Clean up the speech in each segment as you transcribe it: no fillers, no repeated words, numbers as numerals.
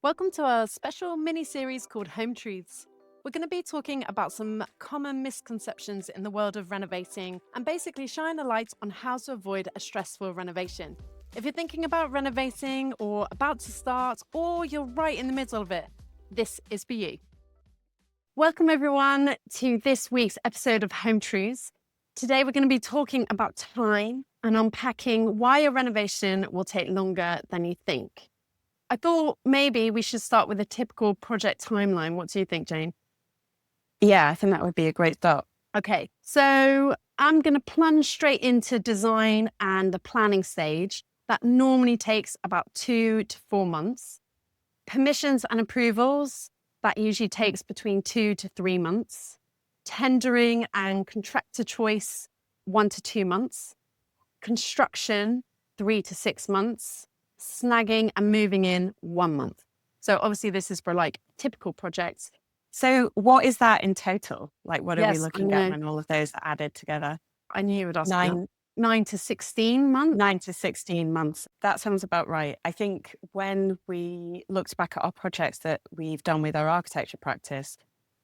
Welcome to our special mini series called Home Truths. We're going to be talking about some common misconceptions in the world of renovating and basically shine a light on how to avoid a stressful renovation. If you're thinking about renovating or about to start, or you're right in the middle of it, this is for you. Welcome, everyone, to this week's episode of Home Truths. Today, we're going to be talking about time and unpacking why a renovation will take longer than you think. I thought maybe we should start with a typical project timeline. What do you think, Jane? Yeah, I think that would be a great start. Okay, so I'm going to plunge straight into design and the planning stage. That normally takes about 2 to 4 months. Permissions and approvals, that usually takes between 2 to 3 months. Tendering and contractor choice, 1 to 2 months. Construction, 3 to 6 months. Snagging and moving in, 1 month. So obviously this is for like typical projects. So what is that in total? Like, what are we Yes, I looking at know. when all of those are added together? I knew you would ask me that. Nine, 9 to 16 months. 9 to 16 months. That sounds about right. I think when we looked back at our projects that we've done with our architecture practice,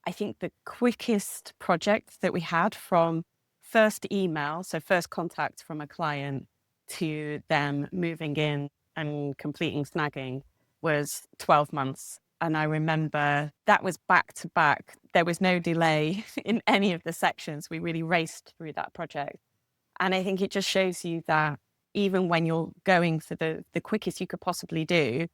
I think the quickest project that we had from first email, so first contact from a client to them moving in and completing snagging was 12 months. And I remember that was back to back. There was no delay in any of the sections. We really raced through that project. And I think it just shows you that even when you're going for the quickest you could possibly do,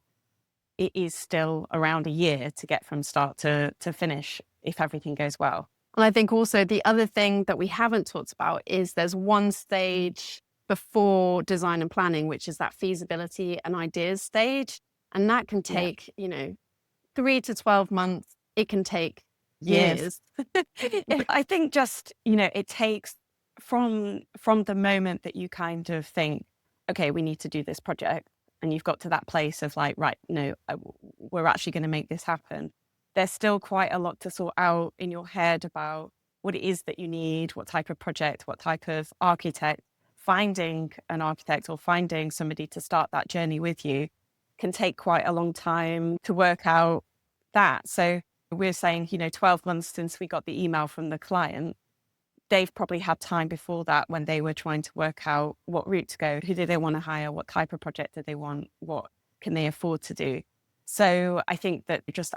it is still around a year to get from start to finish if everything goes well. And I think also the other thing that we haven't talked about is there's one stage before design and planning, which is that feasibility and ideas stage. And that can Yeah. take, 3 to 12 months. It can take Years. years. I think just, it takes from the moment that you kind of think, okay, we need to do this project, and you've got to that place of like, right, no, we're actually going to make this happen. There's still quite a lot to sort out in your head about what it is that you need, what type of project, what type of architect. Finding an architect or finding somebody to start that journey with you can take quite a long time to work out that. So we're saying, 12 months since we got the email from the client. They've probably had time before that when they were trying to work out what route to go. Who do they want to hire? What type of project do they want? What can they afford to do? So I think that just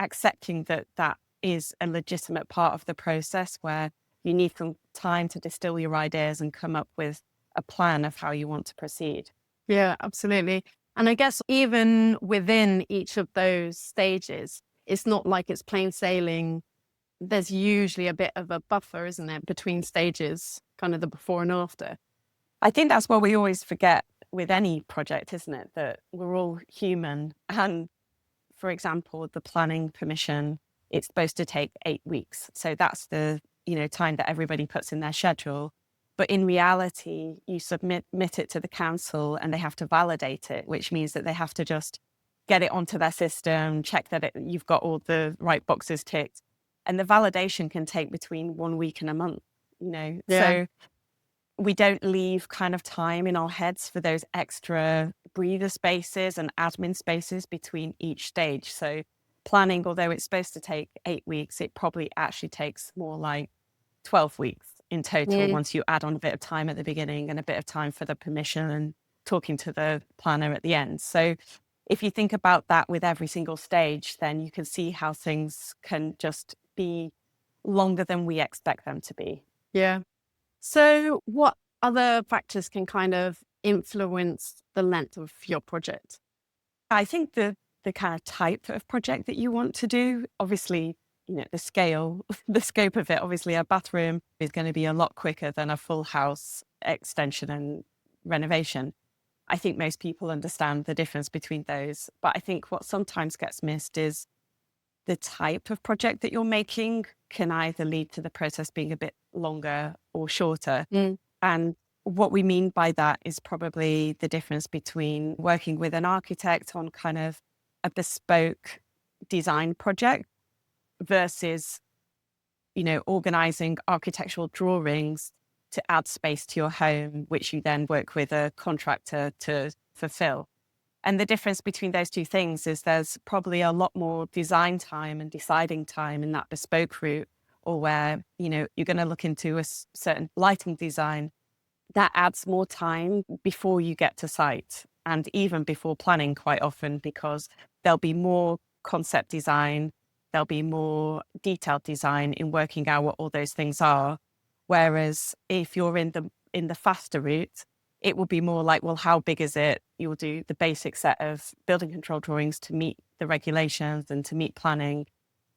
accepting that that is a legitimate part of the process where you need some time to distill your ideas and come up with a plan of how you want to proceed. Yeah, absolutely. And I guess even within each of those stages, it's not like it's plain sailing. There's usually a bit of a buffer, isn't there, between stages, kind of the before and after. I think that's what we always forget with any project, isn't it? That we're all human. And for example, the planning permission, it's supposed to take 8 weeks. So that's the, time that everybody puts in their schedule. But in reality, you submit it to the council and they have to validate it, which means that they have to just get it onto their system, check that you've got all the right boxes ticked. And the validation can take between 1 week and a month, Yeah. So we don't leave kind of time in our heads for those extra breather spaces and admin spaces between each stage. So planning, although it's supposed to take 8 weeks, it probably actually takes more like 12 weeks in total Yeah. once you add on a bit of time at the beginning and a bit of time for the permission and talking to the planner at the end. So if you think about that with every single stage, then you can see how things can just be longer than we expect them to be. Yeah. So what other factors can kind of influence the length of your project? I think the kind of type of project that you want to do, obviously, the scale, the scope of it, obviously a bathroom is going to be a lot quicker than a full house extension and renovation. I think most people understand the difference between those. But I think what sometimes gets missed is the type of project that you're making can either lead to the process being a bit longer or shorter. And what we mean by that is probably the difference between working with an architect on kind of a bespoke design project versus, organizing architectural drawings to add space to your home, which you then work with a contractor to fulfill. And the difference between those two things is there's probably a lot more design time and deciding time in that bespoke route, or where, you're going to look into a certain lighting design that adds more time before you get to site and even before planning quite often, because there'll be more concept design, there'll be more detailed design in working out what all those things are. Whereas if you're in the faster route, it will be more like, well, how big is it? You'll do the basic set of building control drawings to meet the regulations and to meet planning.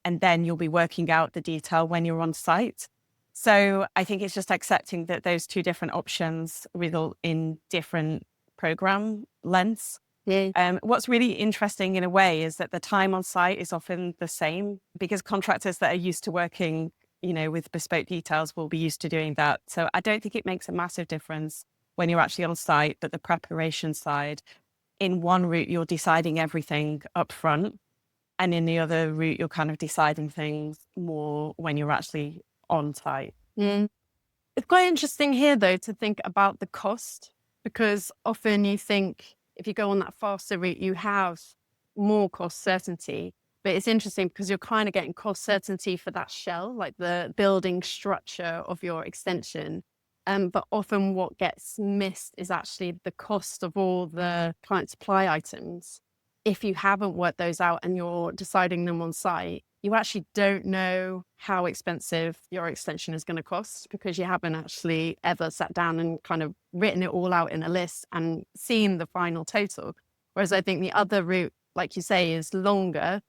And then you'll be working out the detail when you're on site. So I think it's just accepting that those two different options result in different program lengths. Yeah. What's really interesting in a way is that the time on site is often the same, because contractors that are used to working, with bespoke details will be used to doing that. So I don't think it makes a massive difference when you're actually on site, but the preparation side, in one route, you're deciding everything up front. And in the other route, you're kind of deciding things more when you're actually on site. Mm. It's quite interesting here, though, to think about the cost, because often you think if you go on that faster route, you have more cost certainty. But it's interesting because you're kind of getting cost certainty for that shell, like the building structure of your extension. But often what gets missed is actually the cost of all the client supply items. If you haven't worked those out and you're deciding them on site, you actually don't know how expensive your extension is going to cost, because you haven't actually ever sat down and kind of written it all out in a list and seen the final total. Whereas I think the other route, like you say, is longer.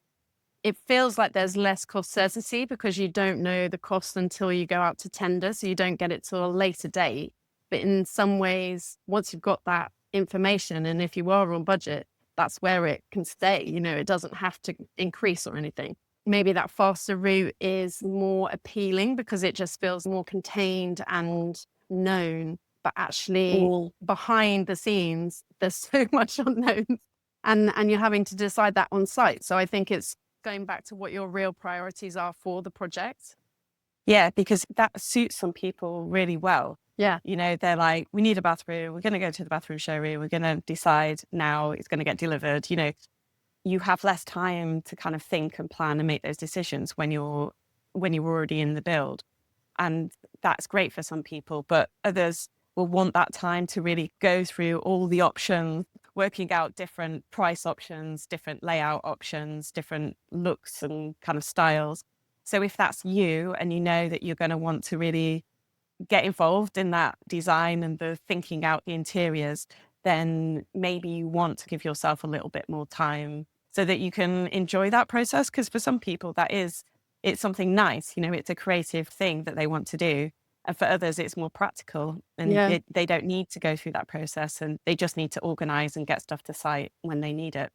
It feels like there's less cost certainty because you don't know the cost until you go out to tender. So you don't get it till a later date. But in some ways, once you've got that information, and if you are on budget, that's where it can stay. It doesn't have to increase or anything. Maybe that faster route is more appealing because it just feels more contained and known. But actually, behind the scenes, there's so much unknown, and you're having to decide that on site. So I think it's going back to what your real priorities are for the project. Yeah, because that suits some people really well. Yeah. They're like, we need a bathroom. We're going to go to the bathroom showroom. We're going to decide now it's going to get delivered. You have less time to kind of think and plan and make those decisions when you're already in the build. And that's great for some people, but others will want that time to really go through all the options, working out different price options, different layout options, different looks and kind of styles. So if that's you and you know that you're going to want to really get involved in that design and the thinking out the interiors, then maybe you want to give yourself a little bit more time so that you can enjoy that process. Because for some people, it's something nice. It's a creative thing that they want to do. And for others, it's more practical, and they don't need to go through that process, and they just need to organize and get stuff to site when they need it.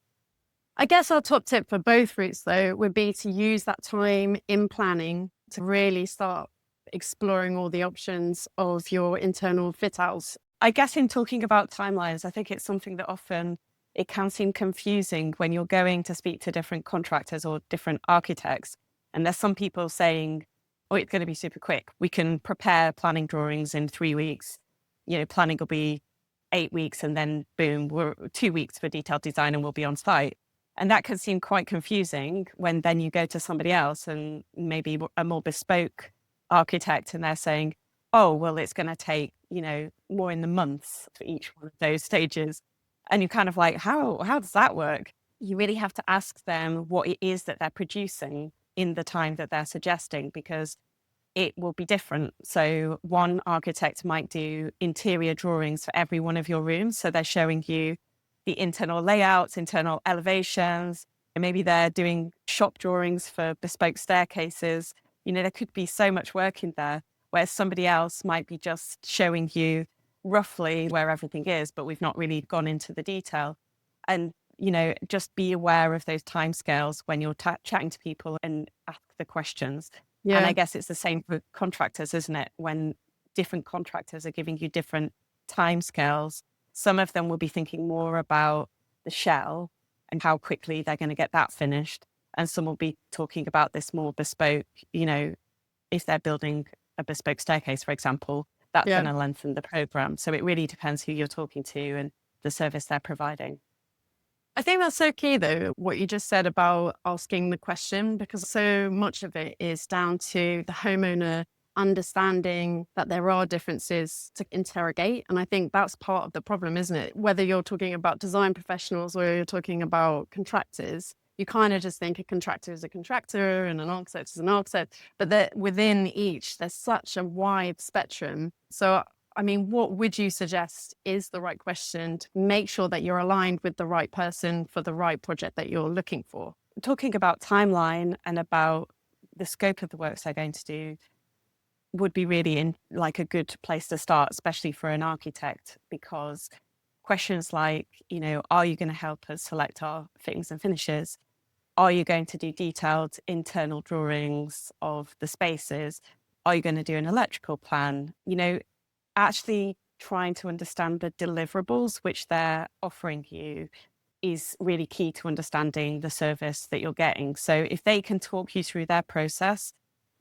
I guess our top tip for both routes, though, would be to use that time in planning to really start exploring all the options of your internal fit outs. I guess in talking about timelines, I think it's something that often it can seem confusing when you're going to speak to different contractors or different architects. And there's some people saying, oh, it's going to be super quick. We can prepare planning drawings in 3 weeks. Planning will be 8 weeks, and then boom, we're 2 weeks for detailed design and we'll be on site. And that can seem quite confusing when then you go to somebody else and maybe a more bespoke architect, and they're saying, oh, well, it's going to take, more in the months for each one of those stages. And you're kind of like, how does that work? You really have to ask them what it is that they're producing in the time that they're suggesting, because it will be different. So one architect might do interior drawings for every one of your rooms. So they're showing you the internal layouts, internal elevations, and maybe they're doing shop drawings for bespoke staircases. There could be so much work in there, whereas somebody else might be just showing you roughly where everything is, but we've not really gone into the detail. And, just be aware of those timescales when you're chatting to people and ask the questions. Yeah. And I guess it's the same for contractors, isn't it? When different contractors are giving you different timescales, some of them will be thinking more about the shell and how quickly they're going to get that finished. And some will be talking about this more bespoke, if they're building a bespoke staircase, for example, that's going to lengthen the program. So it really depends who you're talking to and the service they're providing. I think that's so key, though, what you just said about asking the question, because so much of it is down to the homeowner understanding that there are differences to interrogate. And I think that's part of the problem, isn't it? Whether you're talking about design professionals or you're talking about contractors, you kind of just think a contractor is a contractor and an architect is an architect, but that within each, there's such a wide spectrum. So I mean, what would you suggest is the right question to make sure that you're aligned with the right person for the right project that you're looking for? Talking about timeline and about the scope of the works they're going to do would be really like a good place to start, especially for an architect, because questions like, are you going to help us select our fittings and finishes? Are you going to do detailed internal drawings of the spaces? Are you going to do an electrical plan? Actually trying to understand the deliverables which they're offering you is really key to understanding the service that you're getting. So if they can talk you through their process,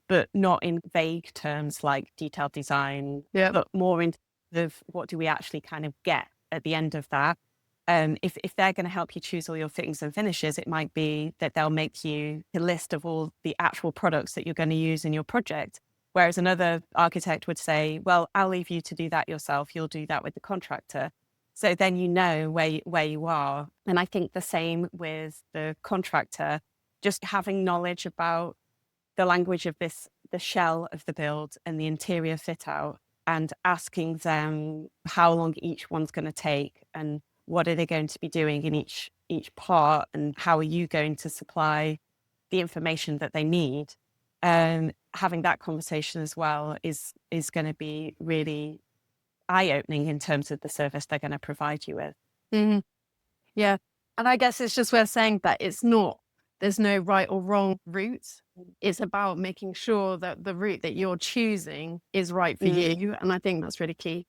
but not in vague terms like detailed design, Yeah. but more in terms of what do we actually kind of get at the end of that. If they're going to help you choose all your fittings and finishes, it might be that they'll make you a list of all the actual products that you're going to use in your project. Whereas another architect would say, well, I'll leave you to do that yourself. You'll do that with the contractor. So then you know where you are. And I think the same with the contractor, just having knowledge about the language of the shell of the build and the interior fit out, and asking them how long each one's going to take and what are they going to be doing in each part, and how are you going to supply the information that they need. Having that conversation as well is going to be really eye-opening in terms of the service they're going to provide you with. Mm-hmm. Yeah. And I guess it's just worth saying that there's no right or wrong route. It's about making sure that the route that you're choosing is right for you. And I think that's really key.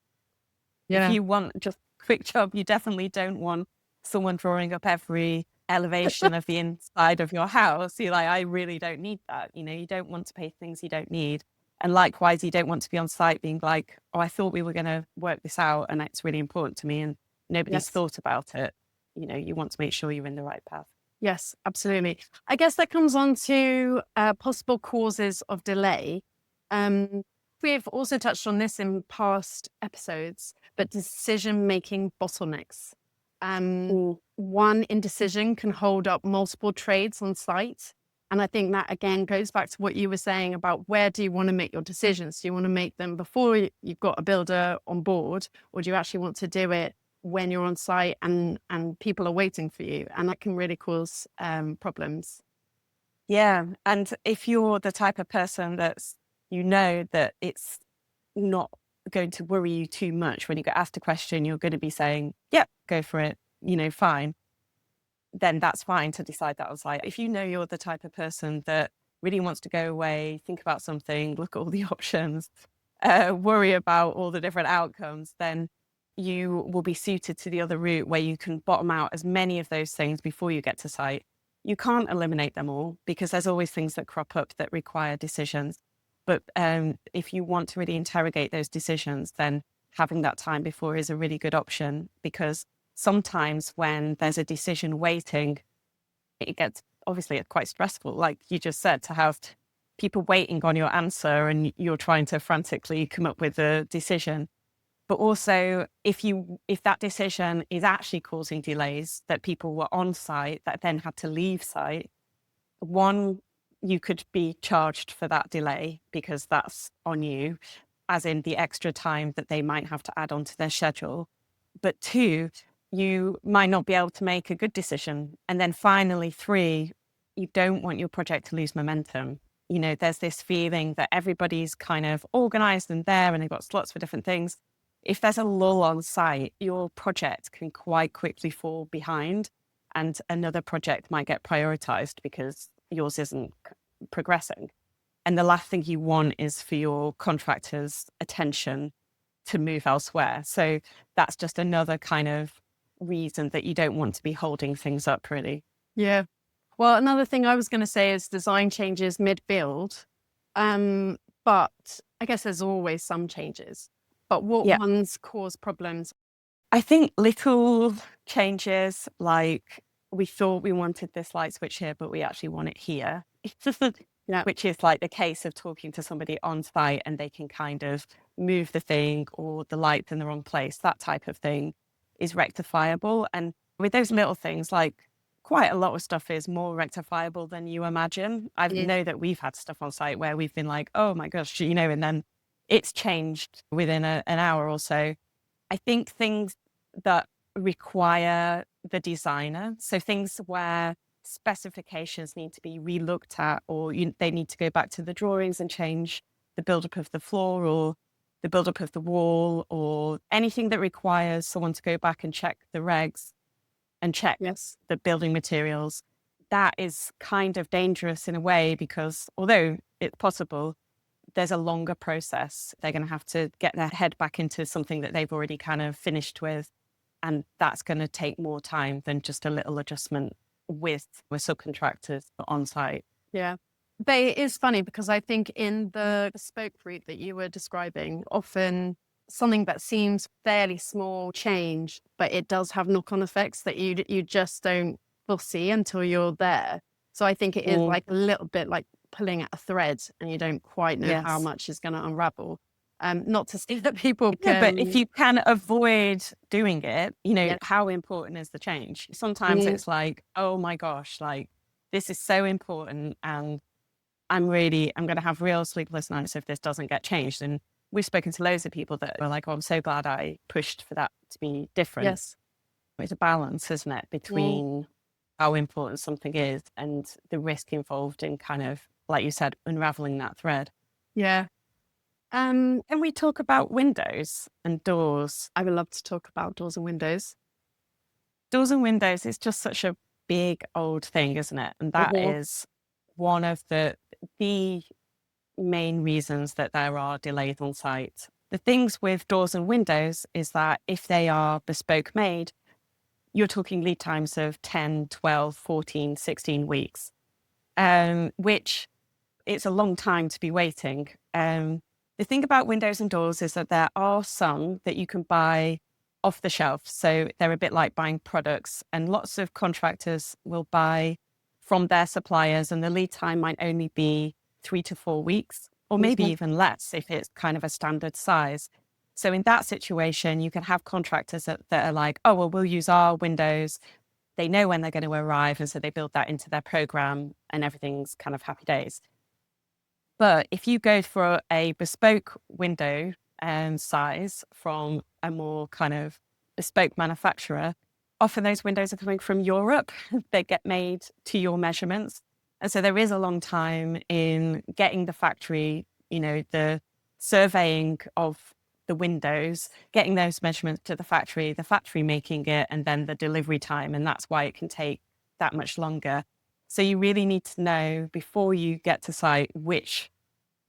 If you want just a quick job, you definitely don't want someone drawing up every elevation of the inside of your house. You're like, I really don't need that. You don't want to pay things you don't need. And likewise, you don't want to be on site being like, oh, I thought we were going to work this out and it's really important to me and nobody's thought about it. You want to make sure you're in the right path. Yes, absolutely. I guess that comes on to possible causes of delay. We've also touched on this in past episodes, but decision-making bottlenecks. One indecision can hold up multiple trades on site. And I think that, again, goes back to what you were saying about where do you want to make your decisions? Do you want to make them before you've got a builder on board, or do you actually want to do it when you're on site and people are waiting for you? And that can really cause problems. Yeah. And if you're the type of person that's, that it's not going to worry you too much when you get asked a question, you're going to be saying, yeah, go for it, fine. Then that's fine to decide that on site. If you're the type of person that really wants to go away, think about something, look at all the options, worry about all the different outcomes, then you will be suited to the other route where you can bottom out as many of those things before you get to site. You can't eliminate them all because there's always things that crop up that require decisions. But if you want to really interrogate those decisions, then having that time before is a really good option, because sometimes when there's a decision waiting, it gets obviously quite stressful, like you just said, to have people waiting on your answer and you're trying to frantically come up with a decision. But also, if that decision is actually causing delays, that people were on site that then had to leave site, one, you could be charged for that delay because that's on you, as in the extra time that they might have to add onto their schedule. But two, you might not be able to make a good decision. And then finally, three, you don't want your project to lose momentum. There's this feeling that everybody's kind of organized and there and they've got slots for different things. If there's a lull on site, your project can quite quickly fall behind and another project might get prioritized because yours isn't progressing. And the last thing you want is for your contractor's attention to move elsewhere. So that's just another kind of reason that you don't want to be holding things up, really. Yeah. Well, another thing I was going to say is design changes mid-build. But I guess there's always some changes. But what ones cause problems? I think little changes like we thought we wanted this light switch here, but we actually want it here. Yeah. Which is like the case of talking to somebody on site and they can kind of move the thing or the light's in the wrong place. That type of thing is rectifiable. And with those little things, like quite a lot of stuff is more rectifiable than you imagine. I Yeah. know that we've had stuff on site where we've been like, oh my gosh, and then it's changed within an hour or so. I think things that require the designer, so things where specifications need to be relooked at, or they need to go back to the drawings and change the buildup of the floor or the buildup of the wall, or anything that requires someone to go back and check the regs and check Yes. the building materials. That is kind of dangerous in a way, because although it's possible, there's a longer process. They're going to have to get their head back into something that they've already kind of finished with. And that's going to take more time than just a little adjustment with subcontractors on site. Yeah. But it is funny because I think in the bespoke route that you were describing, often something that seems fairly small change, but it does have knock-on effects that you just don't foresee until you're there. So I think it is like a little bit like pulling at a thread and you don't quite know how Yes. much is going to unravel. Not to say that people Yeah, can. but if you can avoid doing it, Yeah. how important is the change? Sometimes it's like, oh my gosh, like this is so important and I'm going to have real sleepless nights if this doesn't get changed. And we've spoken to loads of people that were like, oh, I'm so glad I pushed for that to be different. Yes. It's a balance, isn't it, between how important something is and the risk involved in kind of, like you said, unraveling that thread. Yeah. Can we talk about windows and doors? I would love to talk about doors and windows. Doors and windows is just such a big old thing, isn't it? And that is one of the main reasons that there are delays on site. The things with doors and windows is that if they are bespoke made, you're talking lead times of 10, 12, 14, 16 weeks, which it's a long time to be waiting. The thing about windows and doors is that there are some that you can buy off the shelf. So they're a bit like buying products, and lots of contractors will buy from their suppliers, and the lead time might only be 3 to 4 weeks, or maybe even less if it's kind of a standard size. So in that situation, you can have contractors that are like, oh, well, we'll use our windows. They know when they're going to arrive. And so they build that into their program and everything's kind of happy days. But if you go for a bespoke window size from a more kind of bespoke manufacturer, often those windows are coming from Europe. They get made to your measurements. And so there is a long time in getting the factory, the surveying of the windows, getting those measurements to the factory making it, and then the delivery time. And that's why it can take that much longer. So you really need to know before you get to site which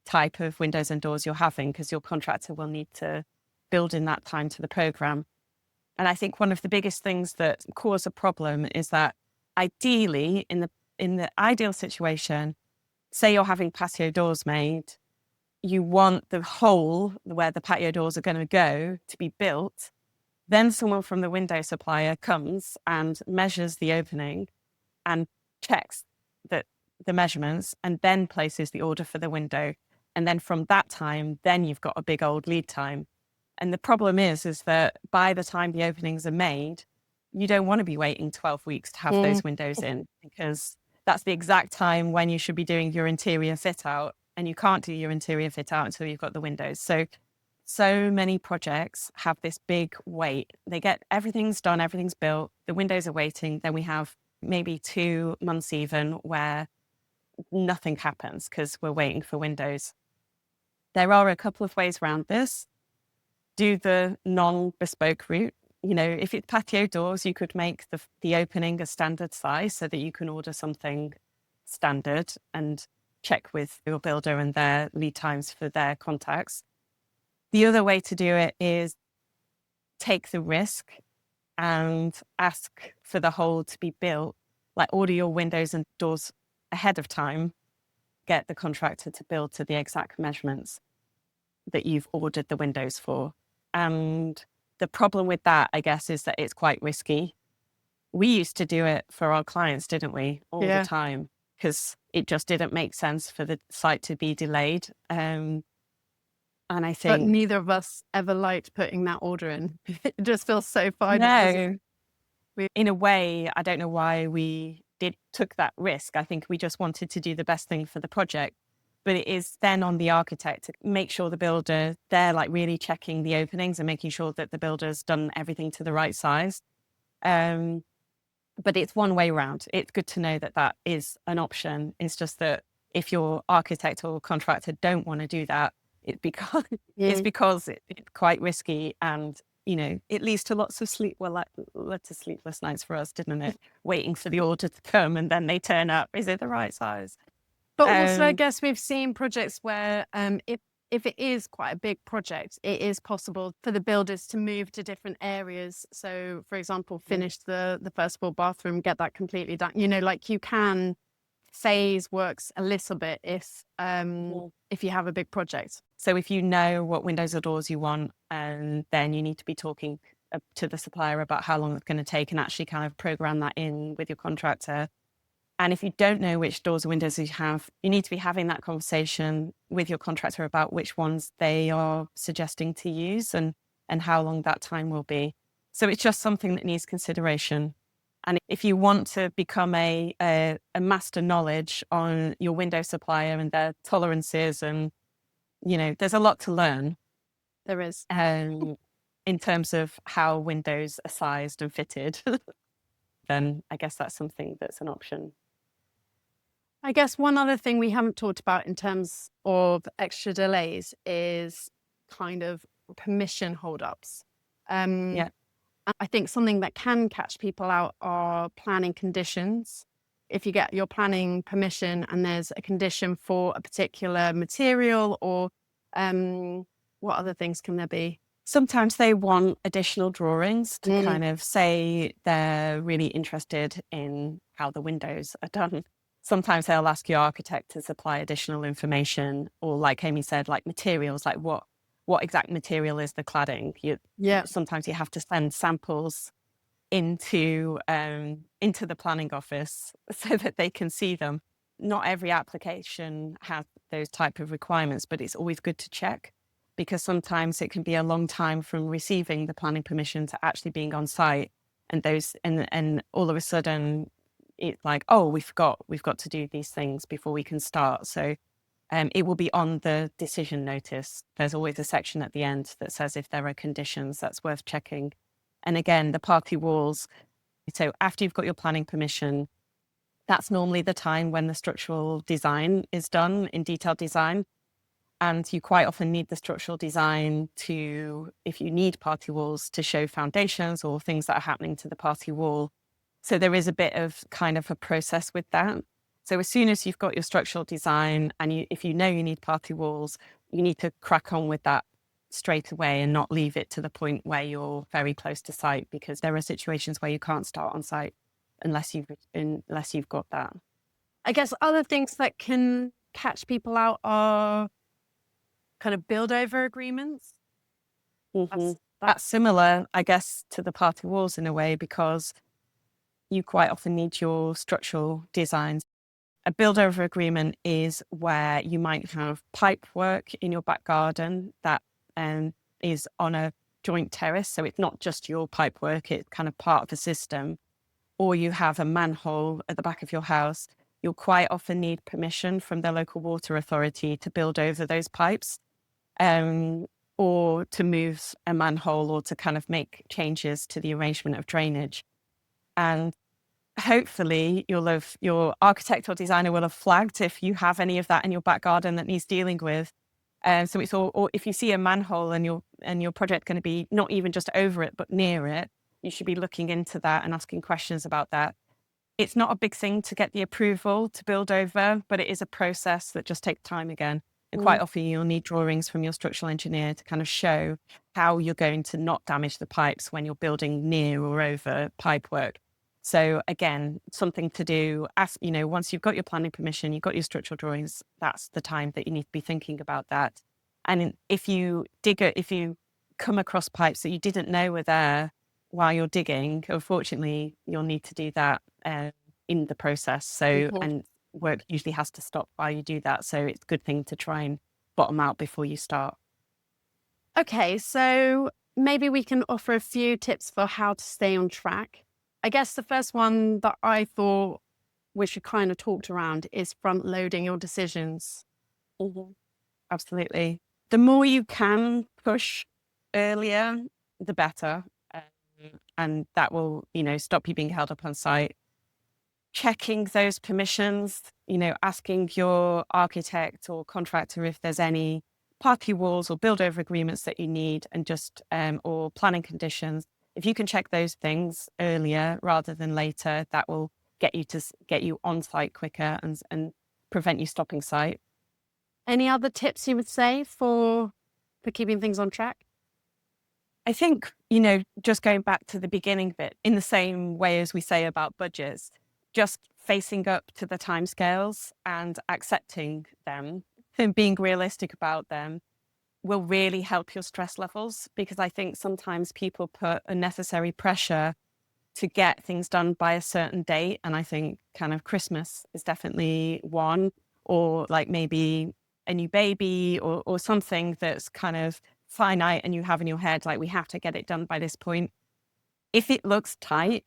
type of windows and doors you're having, because your contractor will need to build in that time to the program. And I think one of the biggest things that cause a problem is that ideally, in the ideal situation, say you're having patio doors made, you want the hole where the patio doors are going to go to be built. Then someone from the window supplier comes and measures the opening and checks the measurements, and then places the order for the window. And then from that time, then you've got a big old lead time. And the problem is that by the time the openings are made, you don't want to be waiting 12 weeks to have those windows in, because that's the exact time when you should be doing your interior fit out, and you can't do your interior fit out until you've got the windows. So many projects have this big wait. They get everything's done, everything's built, the windows are waiting. Then we have maybe 2 months even where nothing happens because we're waiting for windows. There are a couple of ways around this. Do the non-bespoke route. If it's patio doors, you could make the opening a standard size so that you can order something standard and check with your builder and their lead times for their contacts. The other way to do it is take the risk and ask for the hole to be built, like order your windows and doors ahead of time, get the contractor to build to the exact measurements that you've ordered the windows for. And the problem with that, I guess, is that it's quite risky. we used to do it for our clients, didn't we? All the Yeah. time, because it just didn't make sense for the site to be delayed. And I But think, neither of us ever liked putting that order in. It just feels so fine. no, We, in a way, I don't know why we took that risk. I think we just wanted to do the best thing for the project. But it is then on the architect to make sure the builder, they're like really checking the openings and making sure that the builder's done everything to the right size. But it's one way round. It's good to know that that is an option. It's just that if your architect or contractor don't want to do that, it's because yeah. it's quite risky, and it leads to lots of led to sleepless nights for us, didn't it? Waiting for the order to come, and then they turn up. Is it the right size? But also, I Um, guess we've seen projects where if it is quite a big project, it is possible for the builders to move to different areas. So, for example, finish the first floor bathroom, get that completely done. Like you can phase works a little bit if you have a big project. So if you know what windows or doors you want, and then you need to be talking to the supplier about how long it's going to take and actually kind of program that in with your contractor. And if you don't know which doors or windows you have, you need to be having that conversation with your contractor about which ones they are suggesting to use and how long that time will be. So it's just something that needs consideration. And if you want to become a master knowledge on your window supplier and their tolerances, and there's a lot to learn There is. in terms of how windows are sized and fitted, then I guess that's something that's an option. I guess one other thing we haven't talked about in terms of extra delays is kind of permission holdups. Yeah. I think something that can catch people out are planning conditions. If you get your planning permission and there's a condition for a particular material, or what other things can there be? Sometimes they want additional drawings to Mm, kind of say they're really interested in how the windows are done. Sometimes they'll ask your architect to supply additional information, or like Amy said, like materials, like what exact material is the cladding. yeah, Sometimes you have to send samples into the planning office so that they can see them. Not every application has those type of requirements, but it's always good to check, because sometimes it can be a long time from receiving the planning permission to actually being on site, and all of a sudden it's like, oh, we've got to do these things before we can start. So it will be on the decision notice. There's always a section at the end that says if there are conditions that's worth checking. And again, the party walls. So after you've got your planning permission, that's normally the time when the structural design is done in detailed design. And you quite often need the structural design to, if you need party walls, to show foundations or things that are happening to the party wall. So there is a bit of kind of a process with that. So as soon as you've got your structural design and if you know you need party walls, you need to crack on with that straight away and not leave it to the point where you're very close to site, because there are situations where you can't start on site unless you've got that. I guess other things that can catch people out are kind of build over agreements. Mm-hmm. That's That's similar, I guess, to the party walls in a way, because you quite often need your structural designs. A build over agreement is where you might have pipe work in your back garden that is on a joint terrace. So it's not just your pipe work, it's kind of part of the system. Or you have a manhole at the back of your house. You'll quite often need permission from the local water authority to build over those pipes, or to move a manhole, or to kind of make changes to the arrangement of drainage. And hopefully your architect or designer will have flagged if you have any of that in your back garden that needs dealing with. So it's all, or if you see a manhole and your project going to be not even just over it, but near it, you should be looking into that and asking questions about that. It's not a big thing to get the approval to build over, but it is a process that just takes time again. And quite often you'll need drawings from your structural engineer to kind of show how you're going to not damage the pipes when you're building near or over pipe work. So again, something to do, once you've got your planning permission, you've got your structural drawings, that's the time that you need to be thinking about that. And if you come across pipes that you didn't know were there, while you're digging, unfortunately, you'll need to do that in the process. So, Mhm. and work usually has to stop while you do that. So it's a good thing to try and bottom out before you start. Okay, so maybe we can offer a few tips for how to stay on track. I guess the first one that I thought we should kind of talked around is front loading your decisions. Mhm. Absolutely. The more you can push earlier, the better. And that will, stop you being held up on site. Checking those permissions, asking your architect or contractor if there's any party walls or build over agreements that you need and just, or planning conditions. If you can check those things earlier rather than later, that will get you on site quicker and prevent you stopping site. Any other tips you would say for keeping things on track? I think, just going back to the beginning bit, in the same way as we say about budgets, just facing up to the timescales and accepting them and being realistic about them will really help your stress levels, because I think sometimes people put unnecessary pressure to get things done by a certain date. And I think kind of Christmas is definitely one, or like maybe a new baby or something that's kind of finite and you have in your head, like, we have to get it done by this point. If it looks tight,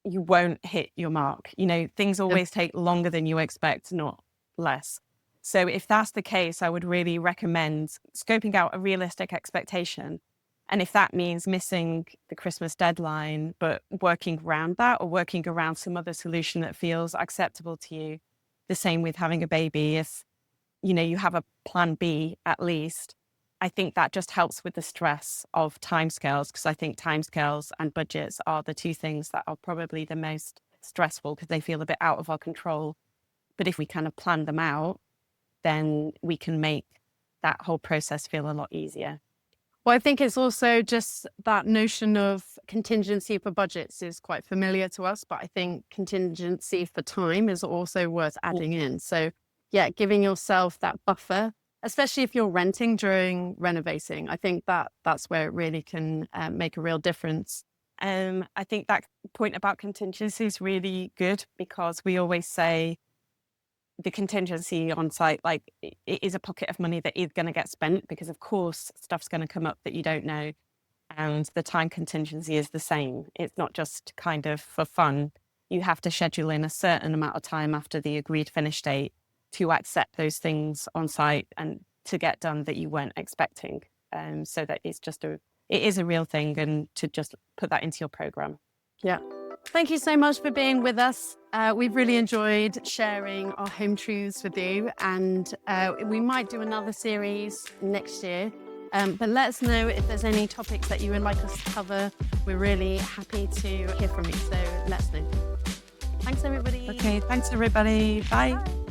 you won't hit your mark. Things Yeah. always take longer than you expect, not less. So if that's the case, I would really recommend scoping out a realistic expectation. And if that means missing the Christmas deadline, but working around that or working around some other solution that feels acceptable to you, the same with having a baby. If, you have a plan B at least, I think that just helps with the stress of timescales, because I think timescales and budgets are the two things that are probably the most stressful because they feel a bit out of our control. But if we kind of plan them out, then we can make that whole process feel a lot easier. Well, I think it's also just that notion of contingency for budgets is quite familiar to us, but I think contingency for time is also worth adding in. So, yeah, giving yourself that buffer, especially if you're renting during renovating, I think that that's where it really can make a real difference. I think that point about contingency is really good, because we always say the contingency on site, like, it is a pocket of money that is going to get spent, because of course stuff's going to come up that you don't know. And the time contingency is the same. It's not just kind of for fun. You have to schedule in a certain amount of time after the agreed finish date to accept those things on site and to get done that you weren't expecting. So that it is a real thing, and to just put that into your program. Yeah. Thank you so much for being with us. We've really enjoyed sharing our home truths with you, and we might do another series next year. But let us know if there's any topics that you would like us to cover. We're really happy to hear from you, so let us know. Thanks, everybody. Okay, thanks everybody. Bye. Bye.